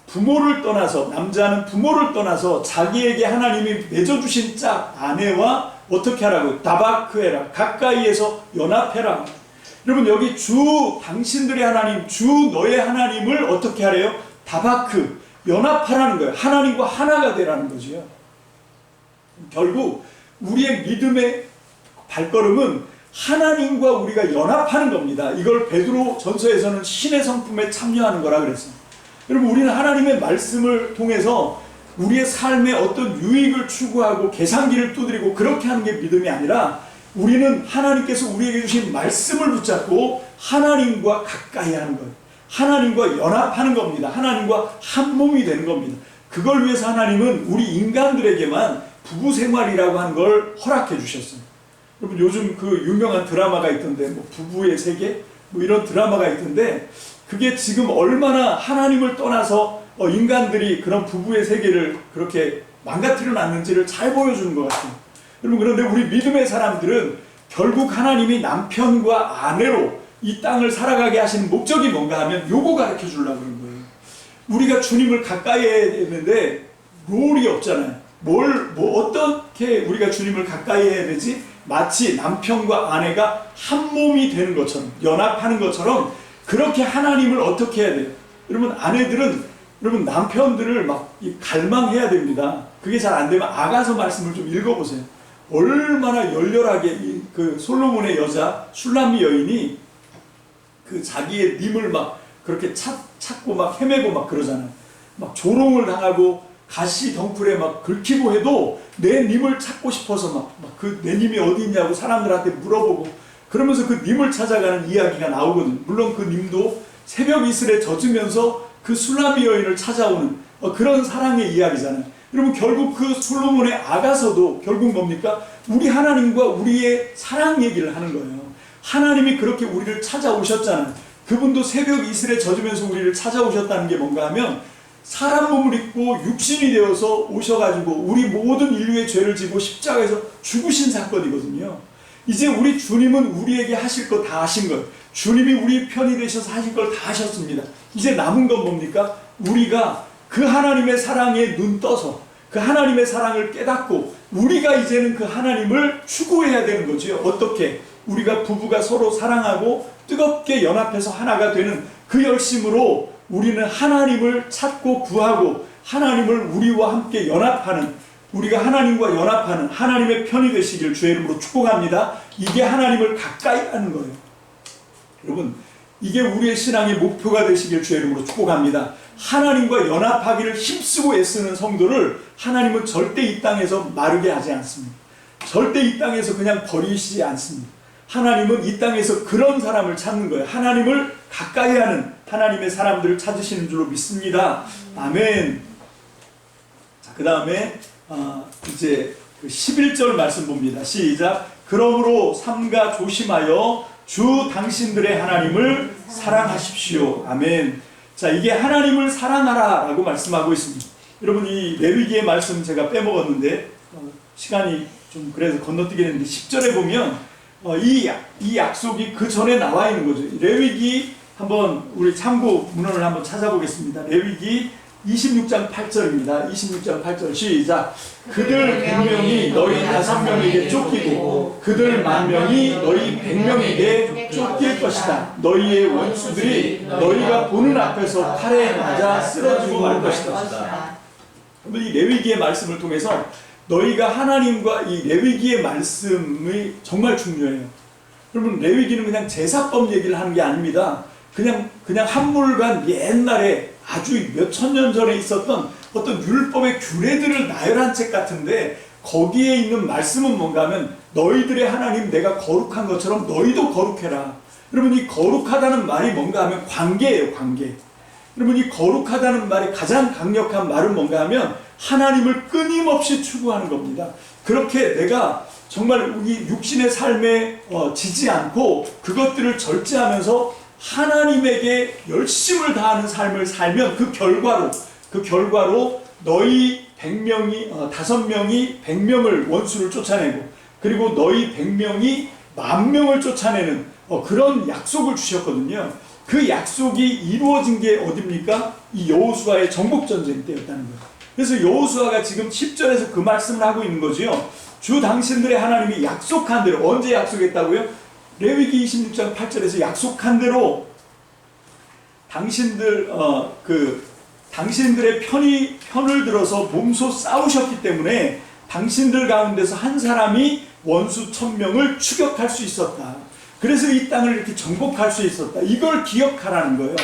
부모를 떠나서, 남자는 부모를 떠나서 자기에게 하나님이 맺어주신 짝 아내와 어떻게 하라고요? 다바크해라. 가까이에서 연합해라. 여러분 여기 주 당신들의 하나님, 주 너의 하나님을 어떻게 하래요? 다바크, 연합하라는 거예요. 하나님과 하나가 되라는 거죠. 결국 우리의 믿음의 발걸음은 하나님과 우리가 연합하는 겁니다. 이걸 베드로 전서에서는 신의 성품에 참여하는 거라 그랬어요. 여러분 우리는 하나님의 말씀을 통해서 우리의 삶에 어떤 유익을 추구하고 계산기를 두드리고 그렇게 하는 게 믿음이 아니라 우리는 하나님께서 우리에게 주신 말씀을 붙잡고 하나님과 가까이 하는 거예요. 하나님과 연합하는 겁니다. 하나님과 한 몸이 되는 겁니다. 그걸 위해서 하나님은 우리 인간들에게만 부부 생활이라고 하는 걸 허락해 주셨어요. 여러분 요즘 그 유명한 드라마가 있던데 뭐 부부의 세계 뭐 이런 드라마가 있던데 그게 지금 얼마나 하나님을 떠나서 인간들이 그런 부부의 세계를 그렇게 망가뜨려 놨는지를 잘 보여주는 것 같아요. 여러분, 그런데 우리 믿음의 사람들은 결국 하나님이 남편과 아내로 이 땅을 살아가게 하시는 목적이 뭔가 하면 요거 가르쳐 주려고 그런 거예요. 우리가 주님을 가까이 해야 되는데 롤이 없잖아요. 어떻게 우리가 주님을 가까이 해야 되지? 마치 남편과 아내가 한 몸이 되는 것처럼, 연합하는 것처럼 그렇게 하나님을 어떻게 해야 돼요? 여러분, 아내들은 여러분 남편들을 막 갈망해야 됩니다. 그게 잘 안 되면 아가서 말씀을 좀 읽어보세요. 얼마나 열렬하게 그 솔로몬의 여자 슐람미 여인이 그 자기의 님을 막 그렇게 찾고 막 헤매고 막 그러잖아요. 막 조롱을 당하고 가시 덩굴에 막 긁히고 해도 내 님을 찾고 싶어서 막 그 내 님이 어디 있냐고 사람들한테 물어보고 그러면서 그 님을 찾아가는 이야기가 나오거든요. 물론 그 님도 새벽 이슬에 젖으면서 그 슐람미 여인을 찾아오는 그런 사랑의 이야기잖아요. 여러분, 결국 그 솔로몬의 아가서도 결국 뭡니까? 우리 하나님과 우리의 사랑 얘기를 하는 거예요. 하나님이 그렇게 우리를 찾아오셨잖아요. 그분도 새벽 이슬에 젖으면서 우리를 찾아오셨다는 게 뭔가 하면 사람 몸을 입고 육신이 되어서 오셔가지고 우리 모든 인류의 죄를 지고 십자가에서 죽으신 사건이거든요. 이제 우리 주님은 우리에게 하실 거 다 하신 거예요. 주님이 우리 편이 되셔서 하실 걸 다 하셨습니다. 이제 남은 건 뭡니까? 우리가 그 하나님의 사랑에 눈 떠서 그 하나님의 사랑을 깨닫고 우리가 이제는 그 하나님을 추구해야 되는 거죠. 어떻게? 우리가 부부가 서로 사랑하고 뜨겁게 연합해서 하나가 되는 그 열심으로 우리는 하나님을 찾고 구하고 하나님을 우리와 함께 연합하는, 우리가 하나님과 연합하는 하나님의 편이 되시길 주의 이름으로 축복합니다. 이게 하나님을 가까이 하는 거예요. 여러분, 이게 우리의 신앙의 목표가 되시길 주의 이름으로 축복합니다. 하나님과 연합하기를 힘쓰고 애쓰는 성도를 하나님은 절대 이 땅에서 마르게 하지 않습니다. 절대 이 땅에서 그냥 버리시지 않습니다. 하나님은 이 땅에서 그런 사람을 찾는 거예요. 하나님을 가까이 하는 하나님의 사람들을 찾으시는 줄로 믿습니다. 아멘. 자, 그 다음에 이제 그 11절 말씀 봅니다. 시작. 그러므로 삼가 조심하여 주 당신들의 하나님을 사랑하십시오. 아멘. 자, 이게 하나님을 사랑하라 라고 말씀하고 있습니다. 여러분, 이 레위기의 말씀 제가 빼먹었는데 시간이 좀 그래서 건너뛰게 됐는데 10절에 보면 이 약속이 그 전에 나와 있는 거죠. 레위기 한번 우리 참고 문헌을 한번 찾아보겠습니다. 레위기 26장 8절입니다. 26장 8절 시작. 그들 100명이 너희 5명에게 쫓기고 그들 10,000명이 너희 100명에게 쫓길 것이다. 너희의 원수들이 너희가 보는 앞에서 칼에 맞아 쓰러지고 말 것이다. 이 레위기의 말씀을 통해서 너희가 하나님과 이 레위기의 말씀이 정말 중요해요. 여러분, 레위기는 그냥 제사법 얘기를 하는 게 아닙니다. 그냥 한물간 옛날에 아주 몇 천 년 전에 있었던 어떤 율법의 규례들을 나열한 책 같은데 거기에 있는 말씀은 뭔가 하면 너희들의 하나님 내가 거룩한 것처럼 너희도 거룩해라. 여러분, 이 거룩하다는 말이 뭔가 하면 관계예요, 관계. 여러분, 이 거룩하다는 말이 가장 강력한 말은 뭔가 하면 하나님을 끊임없이 추구하는 겁니다. 그렇게 내가 정말 우리 육신의 삶에 지지 않고 그것들을 절제하면서 하나님에게 열심을 다하는 삶을 살면 그 결과로 너희 100명이 5명이 100명을 원수를 쫓아내고 그리고 너희 100명이 10,000명을 쫓아내는 그런 약속을 주셨거든요. 그 약속이 이루어진 게 어딥니까? 이 여호수아의 정복전쟁 때였다는 거예요. 그래서 여호수아가 지금 10절에서 그 말씀을 하고 있는 거죠. 주 당신들의 하나님이 약속한 대로, 언제 약속했다고요? 레위기 26장 8절에서 약속한 대로 당신들의 편을 들어서 몸소 싸우셨기 때문에 당신들 가운데서 한 사람이 원수 1,000명을 추격할 수 있었다. 그래서 이 땅을 이렇게 정복할 수 있었다. 이걸 기억하라는 거예요.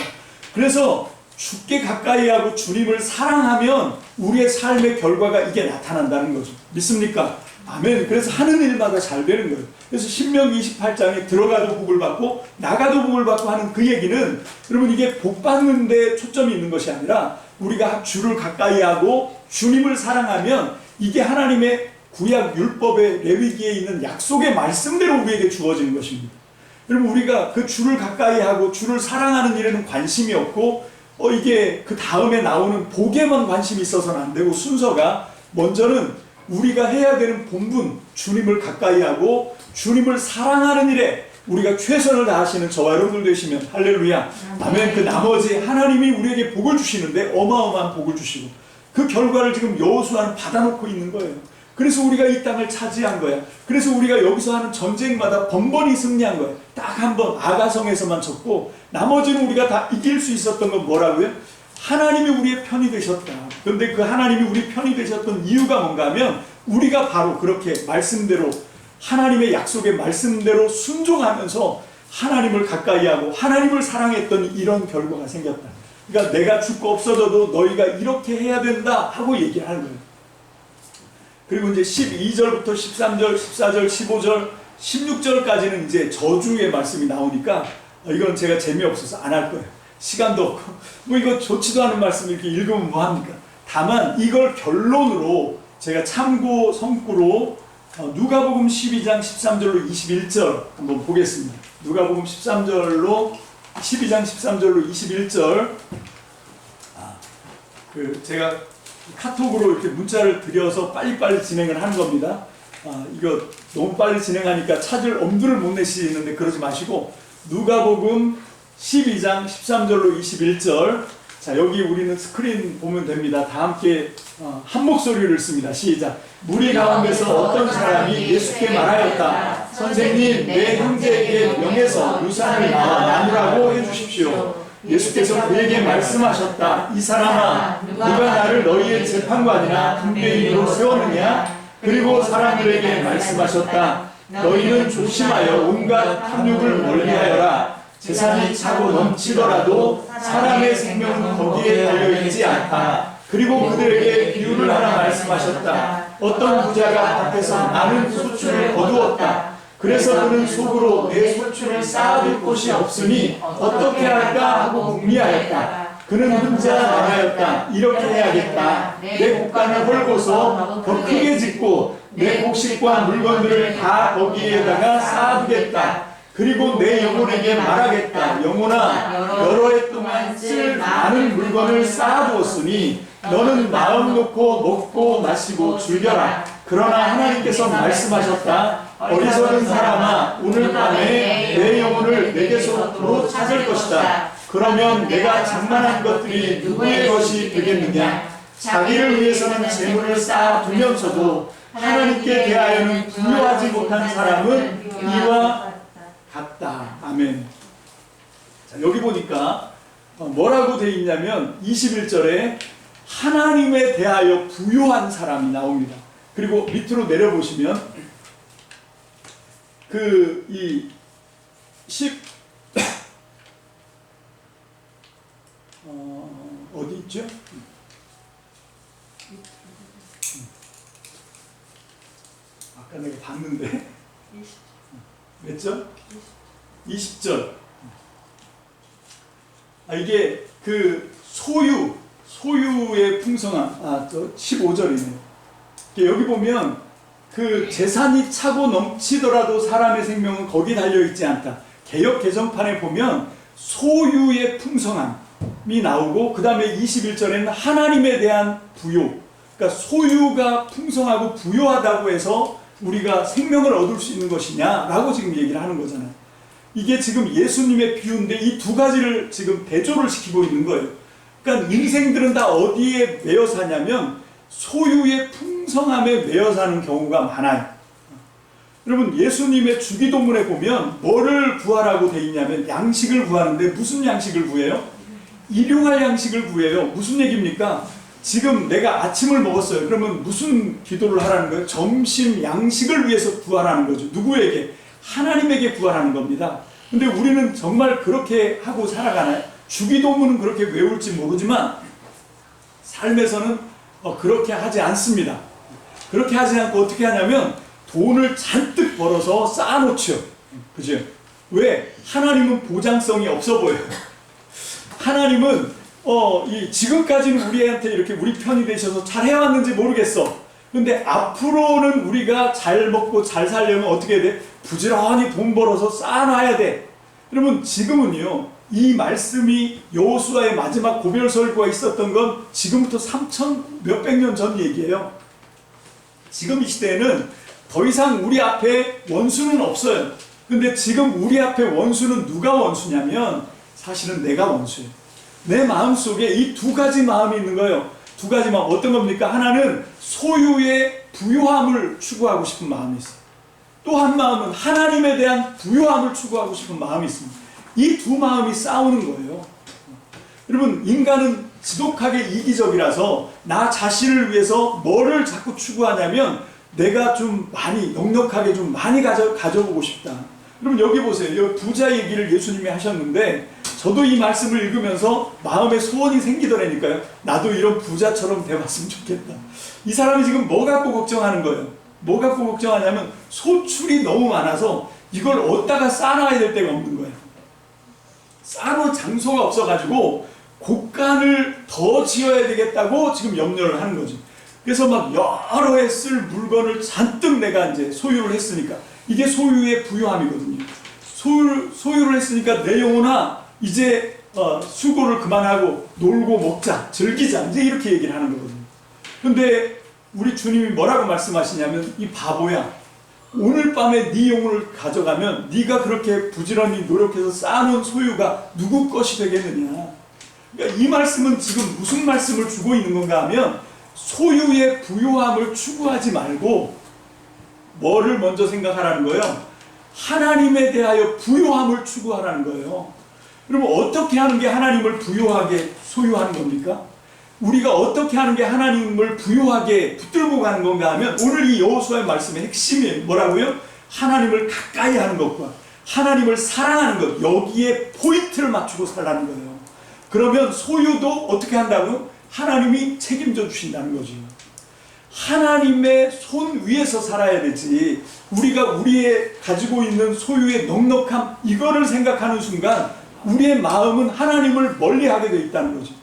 그래서 주께 가까이 하고 주님을 사랑하면 우리의 삶의 결과가 이게 나타난다는 거죠. 믿습니까? 아멘. 그래서 하는 일마다 잘 되는 거예요. 그래서 신명기 28장에 들어가도 복을 받고 나가도 복을 받고 하는 그 얘기는 여러분 이게 복 받는 데 초점이 있는 것이 아니라 우리가 주를 가까이 하고 주님을 사랑하면 이게 하나님의 구약 율법의 레위기에 있는 약속의 말씀대로 우리에게 주어지는 것입니다. 여러분, 우리가 그 주를 가까이 하고 주를 사랑하는 일에는 관심이 없고 이게 그 다음에 나오는 복에만 관심이 있어서는 안 되고 순서가 먼저는 우리가 해야 되는 본분, 주님을 가까이 하고 주님을 사랑하는 일에 우리가 최선을 다하시는 저와 여러분들 되시면 할렐루야. 아멘. 그 나머지 하나님이 우리에게 복을 주시는데 어마어마한 복을 주시고 그 결과를 지금 여호수아는 받아놓고 있는 거예요. 그래서 우리가 이 땅을 차지한 거야. 그래서 우리가 여기서 하는 전쟁마다 번번이 승리한 거야. 딱 한 번 아가성에서만 졌고 나머지는 우리가 다 이길 수 있었던 건 뭐라고요? 하나님이 우리의 편이 되셨다. 그런데 그 하나님이 우리 편이 되셨던 이유가 뭔가 하면 우리가 바로 그렇게 말씀대로 하나님의 약속의 말씀대로 순종하면서 하나님을 가까이 하고 하나님을 사랑했던 이런 결과가 생겼다. 그러니까 내가 죽고 없어져도 너희가 이렇게 해야 된다 하고 얘기를 하는 거예요. 그리고 이제 12절부터 13절, 14절, 15절, 16절까지는 이제 저주의 말씀이 나오니까 이건 제가 재미없어서 안 할 거예요. 시간도 없고 뭐 이거 좋지도 않은 말씀 이렇게 읽으면 뭐합니까? 다만 이걸 결론으로 제가 참고 성구로 누가복음 12장 13절로 21절 한번 보겠습니다. 누가복음 13절로 12장 13절로 21절 제가 카톡으로 이렇게 문자를 드려서 빨리빨리 진행을 하는 겁니다. 이거 너무 빨리 진행하니까 찾을 엄두를 못 내시는데 그러지 마시고 누가복음 12장 13절로 21절 자 여기 우리는 스크린 보면 됩니다. 다 함께 한 목소리를 씁니다. 시작. 무리 가운데서 어떤 사람이 예수께 말하였다. 선생님 내 형제에게 명해서 유산을 나와 나누라고 해주십시오. 예수께서 그에게 말씀하셨다. 이 사람아 누가 나를 너희의 재판관이나 분배인으로 세웠느냐. 그리고 사람들에게 말씀하셨다. 너희는 조심하여 온갖 탐욕을 멀리하여라. 재산이 차고 넘치더라도 사람의 생명은 거기에 달려있지 않다. 그리고 그들에게 비유를 하나 말씀하셨다. 어떤 부자가 밭에서 많은 소출을 거두었다. 그래서 그는 속으로 내 소출을 쌓아둘 곳이 없으니 어떻게 할까 하고 궁리하였다. 그는 혼자 말하였다. 이렇게 해야겠다. 내 곡간을 헐고서 더 크게 짓고 내 곡식과 물건들을 다 거기에다가 쌓아두겠다. 그리고 내 영혼에게 말하겠다. 영혼아 여러 해 동안 쓸 많은 물건을 쌓아두었으니 너는 마음 놓고 먹고 마시고 즐겨라. 그러나 하나님께서 말씀하셨다. 어리석은 사람아 오늘 밤에 내 영혼을 내게서부터 찾을 것이다. 그러면 내가 장만한 것들이 누구의 것이 되겠느냐. 자기를 위해서는 재물을 쌓아두면서도 하나님께 대하여는 부유하지 못한 사람은 이와 같다. 아멘. 자, 여기 보니까 뭐라고 되어 있냐면 21절에 하나님에 대하여 부유한 사람이 나옵니다. 그리고 밑으로 내려보시면 어디 있죠? 아까 내가 봤는데 몇 절? 20절. 이게 그 소유의 풍성함. 저 15절이네요. 여기 보면 그 재산이 차고 넘치더라도 사람의 생명은 거기 달려있지 않다. 개역 개정판에 보면 소유의 풍성함이 나오고 그 다음에 21절에는 하나님에 대한 부요. 그러니까 소유가 풍성하고 부요하다고 해서 우리가 생명을 얻을 수 있는 것이냐라고 지금 얘기를 하는 거잖아요. 이게 지금 예수님의 비유인데 이 두 가지를 지금 대조를 시키고 있는 거예요. 그러니까 인생들은 다 어디에 매여 사냐면 소유의 풍성함에 매여 사는 경우가 많아요. 여러분 예수님의 주기도문에 보면 뭐를 구하라고 돼 있냐면 양식을 구하는데 무슨 양식을 구해요? 일용할 양식을 구해요. 무슨 얘기입니까? 지금 내가 아침을 먹었어요. 그러면 무슨 기도를 하라는 거예요? 점심 양식을 위해서 구하라는 거죠. 누구에게? 하나님에게 구하라는 겁니다. 근데 우리는 정말 그렇게 하고 살아가나요? 주기도문은 그렇게 외울지 모르지만 삶에서는 그렇게 하지 않습니다. 그렇게 하지 않고 어떻게 하냐면 돈을 잔뜩 벌어서 쌓아놓죠. 그죠? 왜? 하나님은 보장성이 없어 보여요. 하나님은 지금까지는 우리한테 이렇게 우리 편이 되셔서 잘 해왔는지 모르겠어. 근데 앞으로는 우리가 잘 먹고 잘 살려면 어떻게 해야 돼? 부지런히 돈 벌어서 쌓아놔야 돼. 여러분 지금은요 이 말씀이 여호수아의 마지막 고별설교가 있었던 건 지금부터 3,000 몇백 년 전 얘기예요. 지금 이 시대에는 더 이상 우리 앞에 원수는 없어요. 근데 지금 우리 앞에 원수는 누가 원수냐면 사실은 내가 원수예요. 내 마음속에 이 두 가지 마음이 있는 거예요. 두 가지 마음. 어떤 겁니까? 하나는 소유의 부요함을 추구하고 싶은 마음이 있어요. 또 한 마음은 하나님에 대한 부요함을 추구하고 싶은 마음이 있습니다. 이 두 마음이 싸우는 거예요. 여러분, 인간은 지독하게 이기적이라서 나 자신을 위해서 뭐를 자꾸 추구하냐면 내가 좀 많이 넉넉하게 좀 많이 가져보고 싶다. 여러분, 여기 보세요. 여기 부자 얘기를 예수님이 하셨는데 저도 이 말씀을 읽으면서 마음에 소원이 생기더라니까요. 나도 이런 부자처럼 돼봤으면 좋겠다. 이 사람이 지금 뭐 갖고 걱정하는 거예요? 뭐 갖고 걱정하냐면 소출이 너무 많아서 이걸 어디다가 쌓아놔야 될 데가 없는 거예요. 쌓아놓을 장소가 없어가지고 곳간을 더 지어야 되겠다고 지금 염려를 하는 거죠. 그래서 막 여러 해 쓸 물건을 잔뜩 내가 이제 소유를 했으니까 이게 소유의 부요함이거든요. 소유를 했으니까 내 영혼아 이제 수고를 그만하고 놀고 먹자, 즐기자, 이제 이렇게 얘기를 하는 거거든요. 근데 우리 주님이 뭐라고 말씀하시냐면 이 바보야, 오늘 밤에 네 영혼을 가져가면 네가 그렇게 부지런히 노력해서 쌓아놓은 소유가 누구 것이 되겠느냐. 그러니까 이 말씀은 지금 무슨 말씀을 주고 있는 건가 하면 소유의 부요함을 추구하지 말고 뭐를 먼저 생각하라는 거예요? 하나님에 대하여 부요함을 추구하라는 거예요. 그러면 어떻게 하는 게 하나님을 부요하게 소유하는 겁니까? 우리가 어떻게 하는 게 하나님을 부요하게 붙들고 가는 건가 하면 오늘 이 여호수아의 말씀의 핵심이 뭐라고요? 하나님을 가까이 하는 것과 하나님을 사랑하는 것, 여기에 포인트를 맞추고 살라는 거예요. 그러면 소유도 어떻게 한다고요? 하나님이 책임져 주신다는 거죠. 하나님의 손 위에서 살아야 되지, 우리가 우리의 가지고 있는 소유의 넉넉함 이거를 생각하는 순간 우리의 마음은 하나님을 멀리하게 되어 있다는 거죠.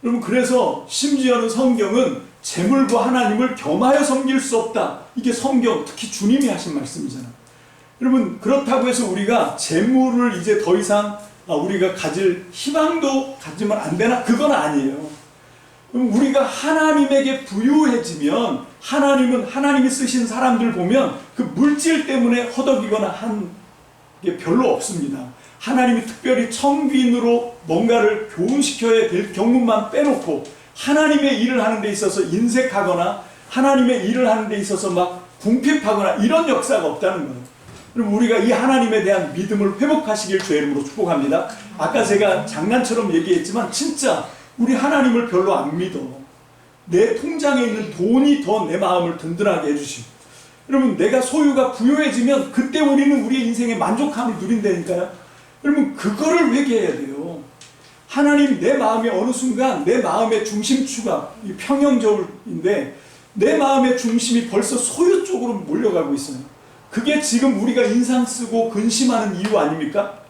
여러분, 그래서 심지어는 성경은 재물과 하나님을 겸하여 섬길 수 없다. 이게 성경, 특히 주님이 하신 말씀이잖아요. 여러분, 그렇다고 해서 우리가 재물을 이제 더 이상 우리가 가질 희망도 가지면 안 되나? 그건 아니에요. 그럼 우리가 하나님에게 부유해지면 하나님이 쓰신 사람들 보면 그 물질 때문에 허덕이거나 한 게 별로 없습니다. 하나님이 특별히 청빈으로 뭔가를 교훈시켜야 될 경우만 빼놓고 하나님의 일을 하는 데 있어서 인색하거나 하나님의 일을 하는 데 있어서 막 궁핍하거나 이런 역사가 없다는 거예요. 그럼 우리가 이 하나님에 대한 믿음을 회복하시길 주의 이름으로 축복합니다. 아까 제가 장난처럼 얘기했지만 진짜 우리 하나님을 별로 안 믿어. 내 통장에 있는 돈이 더 내 마음을 든든하게 해주시고, 여러분, 내가 소유가 부요해지면 그때 우리는 우리의 인생의 만족함을 누린다니까요. 여러분, 그거를 회개해야 돼요. 하나님, 내 마음이 어느 순간 내 마음의 중심추가 평형저울인데 내 마음의 중심이 벌써 소유 쪽으로 몰려가고 있어요. 그게 지금 우리가 인상 쓰고 근심하는 이유 아닙니까?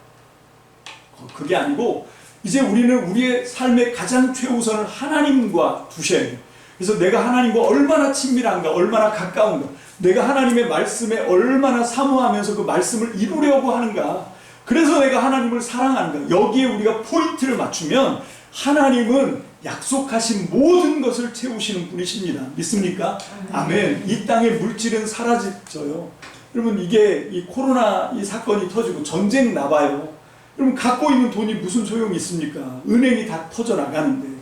그게 아니고 이제 우리는 우리의 삶의 가장 최우선을 하나님과 두셔야 돼요. 그래서 내가 하나님과 얼마나 친밀한가, 얼마나 가까운가, 내가 하나님의 말씀에 얼마나 사모하면서 그 말씀을 이루려고 하는가, 그래서 내가 하나님을 사랑하는가, 여기에 우리가 포인트를 맞추면 하나님은 약속하신 모든 것을 채우시는 분이십니다. 믿습니까? 아멘. 이 땅의 물질은 사라져요. 여러분, 이게 이 코로나 이 사건이 터지고 전쟁 나봐요. 여러분, 갖고 있는 돈이 무슨 소용이 있습니까? 은행이 다 터져 나가는데.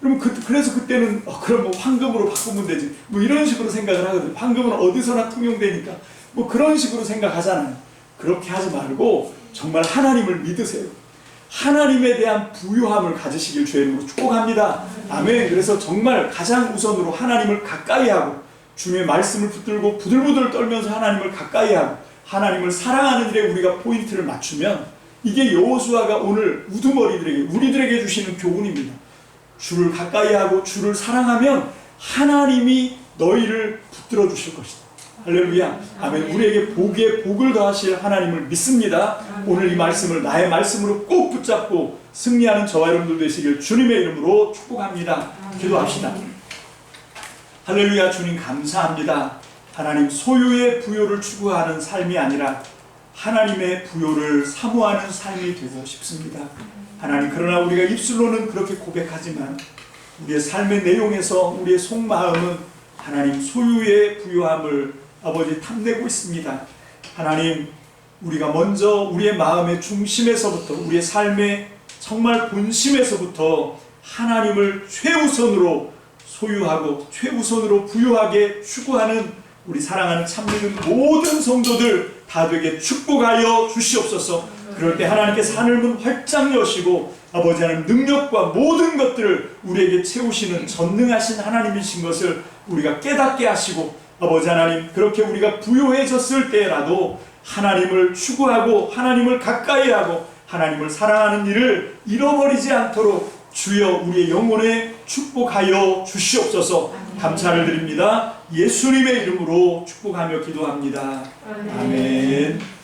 여러분, 그래서 그때는 그럼 뭐 황금으로 바꾸면 되지, 뭐 이런 식으로 생각을 하거든요. 황금은 어디서나 통용되니까 뭐 그런 식으로 생각하잖아요. 그렇게 하지 말고 정말 하나님을 믿으세요. 하나님에 대한 부요함을 가지시길 주의 이름으로 축복합니다. 아멘. 그래서 정말 가장 우선으로 하나님을 가까이 하고 주님의 말씀을 붙들고 부들부들 떨면서 하나님을 가까이 하고 하나님을 사랑하는 일에 우리가 포인트를 맞추면 이게 여호수아가 오늘 우두머리들에게, 우리들에게 주시는 교훈입니다. 주를 가까이 하고 주를 사랑하면 하나님이 너희를 붙들어 주실 것이다. 할렐루야. 아멘. 우리에게 복에 복을 더하실 하나님을 믿습니다. 오늘 이 말씀을 나의 말씀으로 꼭 붙잡고 승리하는 저와 여러분들 되시길 주님의 이름으로 축복합니다. 기도합시다. 할렐루야. 주님 감사합니다. 하나님, 소유의 부요를 추구하는 삶이 아니라 하나님의 부요를 사모하는 삶이 되고 싶습니다. 하나님, 그러나 우리가 입술로는 그렇게 고백하지만 우리의 삶의 내용에서 우리의 속마음은 하나님 소유의 부요함을 아버지 탐내고 있습니다. 하나님, 우리가 먼저 우리의 마음의 중심에서부터, 우리의 삶의 정말 본심에서부터 하나님을 최우선으로 소유하고 최우선으로 부유하게 추구하는 우리 사랑하는 참믿는 모든 성도들 다 되게 축복하여 주시옵소서. 그럴 때 하나님께서 하늘문 활짝 여시고 아버지 하나님 능력과 모든 것들을 우리에게 채우시는 전능하신 하나님이신 것을 우리가 깨닫게 하시고, 아버지 하나님, 그렇게 우리가 부요해졌을 때라도 하나님을 추구하고 하나님을 가까이 하고 하나님을 사랑하는 일을 잃어버리지 않도록 주여 우리의 영혼에 축복하여 주시옵소서. 감사를 드립니다. 예수님의 이름으로 축복하며 기도합니다. 아멘.